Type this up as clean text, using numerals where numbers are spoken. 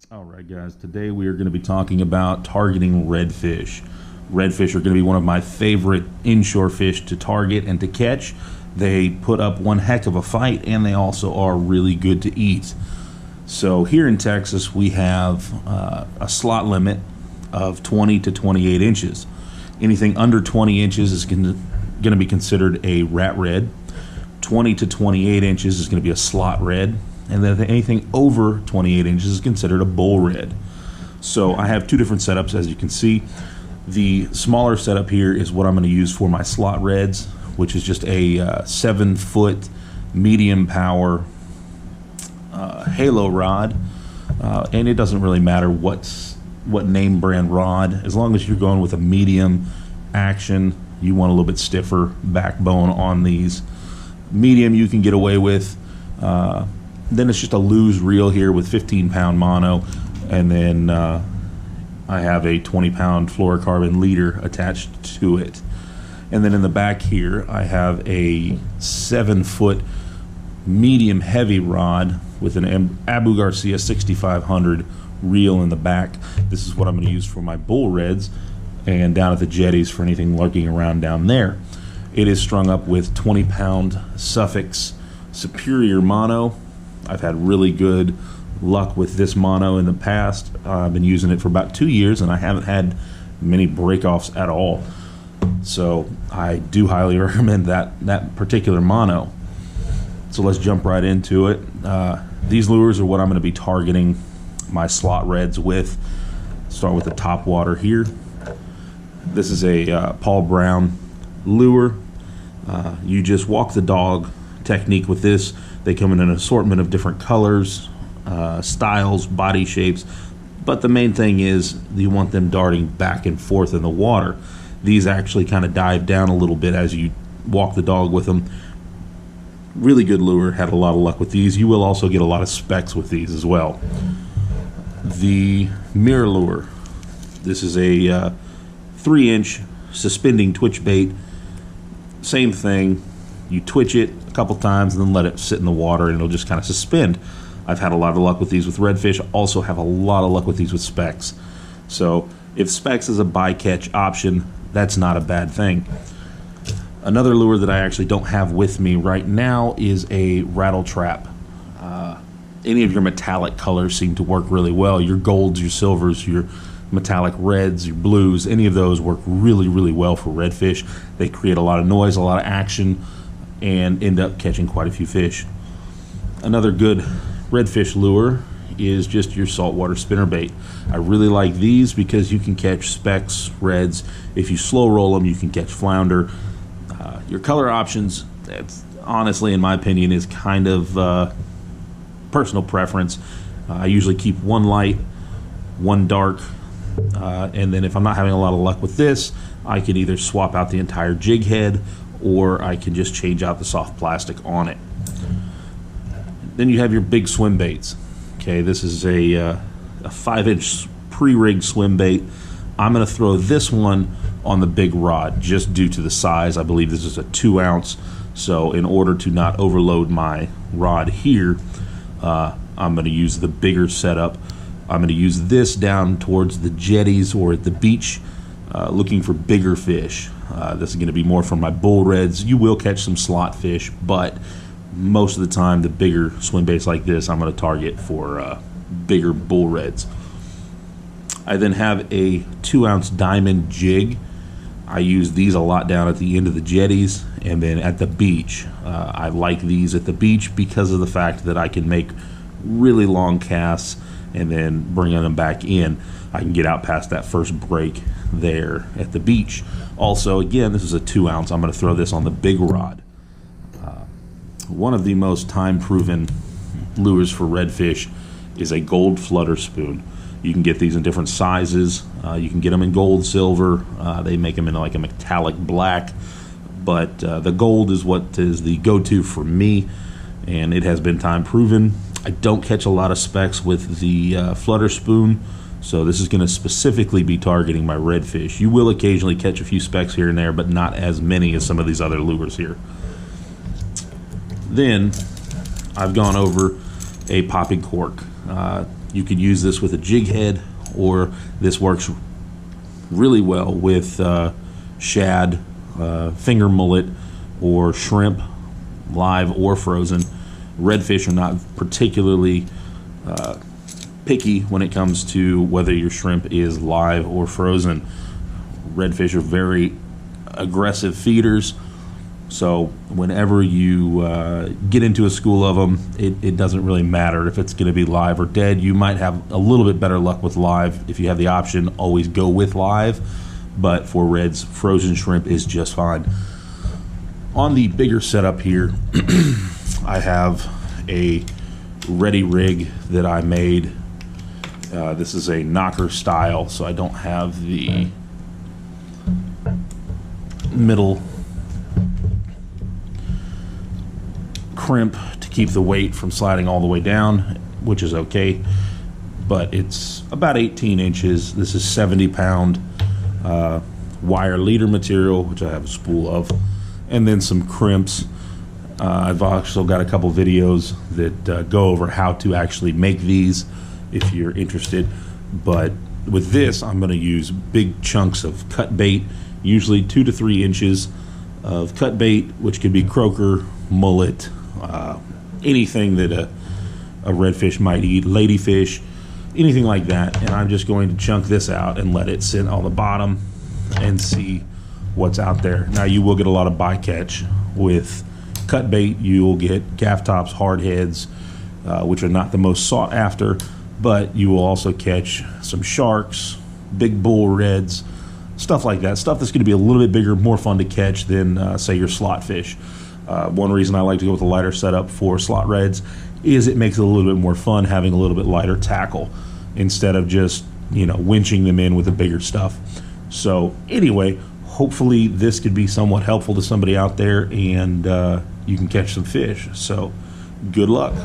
All right, guys, today we are going to be talking about targeting redfish. Redfish are going to be one of my favorite inshore fish to target and to catch. They put up one heck of a fight, and they also are really good to eat. So here in Texas, we have a slot limit of 20 to 28 inches. Anything under 20 inches is going to be considered a rat red. 20 to 28 inches is going to be a slot red. And then anything over 28 inches is considered a bull red. So I have two different setups, as you can see. The smaller setup here is what I'm going to use for my slot reds, which is just a 7-foot medium power halo rod. And it doesn't really matter what name brand rod, as long as you're going with a medium action. You want a little bit stiffer backbone on these. Medium you can get away with. Then it's just a Lew's reel here with 15-pound mono, and then I have a 20-pound fluorocarbon leader attached to it. And then in the back here, I have a 7-foot medium heavy rod with an Abu Garcia 6500 reel in the back. This is what I'm going to use for my bull reds and down at the jetties for anything lurking around down there. It is strung up with 20-pound Suffix Superior mono. I've had really good luck with this mono in the past. I've been using it for about 2 years, and I haven't had many breakoffs at all. So I do highly recommend that particular mono. So let's jump right into it. These lures are what I'm going to be targeting my slot reds with. Start with the top water here. This is a Paul Brown lure. You just walk the dog technique with this. They come in an assortment of different colors, styles, body shapes, but the main thing is you want them darting back and forth in the water. These actually kind of dive down a little bit as you walk the dog with them. Really good lure, had a lot of luck with these. You will also get a lot of specs with these as well. The mirror lure. This is a 3-inch suspending twitch bait. Same thing. You twitch it a couple times and then let it sit in the water, and it'll just kind of suspend. I've had a lot of luck with these with redfish. Also have a lot of luck with these with specs. So if specs is a bycatch option, that's not a bad thing. Another lure that I actually don't have with me right now is a rattle trap. Any of your metallic colors seem to work really well. Your golds, your silvers, your metallic reds, your blues, any of those work really, really well for redfish. They create a lot of noise, a lot of action, and end up catching quite a few fish. Another good redfish lure is just your saltwater spinnerbait. I really like these because you can catch specks, reds. If you slow roll them, you can catch flounder. Your color options, that's honestly, in my opinion, is kind of personal preference. I usually keep one light, one dark, and then if I'm not having a lot of luck with this, I can either swap out the entire jig head, or I can just change out the soft plastic on it. Then you have your big swim baits. Okay, this is a 5-inch pre-rigged swim bait. I'm going to throw this one on the big rod just due to the size. I believe this is a 2-ounce, so in order to not overload my rod here, I'm going to use the bigger setup. I'm going to use this down towards the jetties or at the beach, looking for bigger fish. This is going to be more for my bull reds. You will catch some slot fish, but most of the time the bigger swim baits like this I'm going to target for bigger bull reds. I then have a 2-ounce diamond jig. I use these a lot down at the end of the jetties and then at the beach. I like these at the beach because of the fact that I can make really long casts and then bringing them back in, I can get out past that first break there at the beach. Also, again, this is a 2-ounce. I'm going to throw this on the big rod. One of the most time-proven lures for redfish is a gold flutter spoon. You can get these in different sizes. You can get them in gold, silver. They make them in like a metallic black. But the gold is what is the go-to for me, and it has been time-proven. I don't catch a lot of specks with the flutter spoon, so this is going to specifically be targeting my redfish. You will occasionally catch a few specks here and there, but not as many as some of these other lures here. Then I've gone over a popping cork. You could use this with a jig head, or this works really well with shad, finger mullet, or shrimp, live or frozen. Redfish are not particularly picky when it comes to whether your shrimp is live or frozen. Redfish are very aggressive feeders, so whenever you get into a school of them, it doesn't really matter if it's going to be live or dead. You might have a little bit better luck with live. If you have the option, always go with live, but for reds, frozen shrimp is just fine. On the bigger setup here, I have a ready rig that I made. This is a knocker style, so I don't have the middle crimp to keep the weight from sliding all the way down, which is okay, but it's about 18 inches. This is 70-pound wire leader material, which I have a spool of, and then some crimps. I've also got a couple videos that go over how to actually make these if you're interested, but with this I'm going to use big chunks of cut bait, usually 2 to 3 inches of cut bait, which could be croaker, mullet, anything that a redfish might eat, ladyfish, anything like that. And I'm just going to chunk this out and let it sit on the bottom and see what's out there. Now, you will get a lot of bycatch with cut bait. You will get gaff tops, hard heads, which are not the most sought after, but you will also catch some sharks, big bull reds, stuff like that. Stuff that's going to be a little bit bigger, more fun to catch than, say, your slot fish. One reason I like to go with a lighter setup for slot reds is it makes it a little bit more fun having a little bit lighter tackle instead of just, winching them in with the bigger stuff. So anyway, hopefully this could be somewhat helpful to somebody out there, and you can catch some fish. So good luck.